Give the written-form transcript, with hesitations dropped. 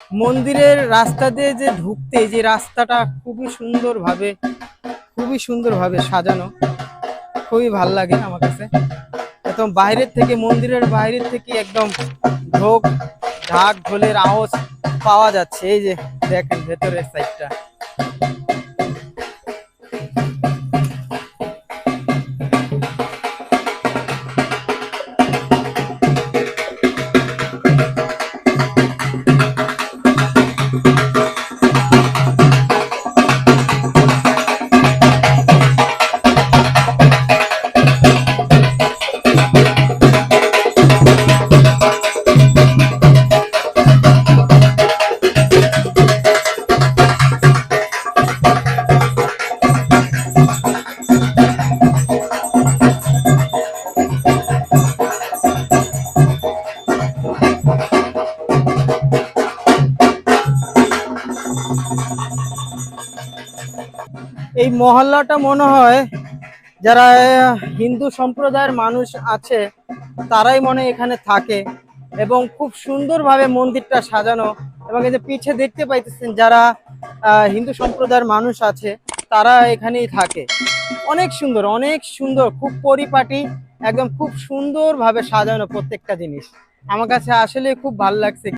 মন্দিরের রাস্তা দিয়ে যে ঢুকতে, যে রাস্তাটা খুবই সুন্দরভাবে সাজানো, খুবই ভাল লাগে আমার কাছে। একদম বাইরের থেকে, মন্দিরের বাইরের থেকে একদম ঢোক ঢাক ঢোলের আওয়াজ পাওয়া যাচ্ছে। এই যে দেখেন ভেতরের সাইডটা। এই মহল্লাটা মনে হয় যারা হিন্দু সম্প্রদায়ের মানুষ আছে তারাই মনে হয় এখানে থাকে, এবং খুব সুন্দরভাবে মন্দিরটা সাজানো। এবং এই যে পিছে দেখতে পাইতেছেন যারা হিন্দু সম্প্রদায়ের মানুষ আছে তারা এখানেই থাকে। অনেক সুন্দর, অনেক সুন্দর, খুব পরিপাটি, একদম খুব সুন্দরভাবে সাজানো প্রত্যেকটা জিনিস। আমার কাছে আসলে খুব ভালো লাগছে।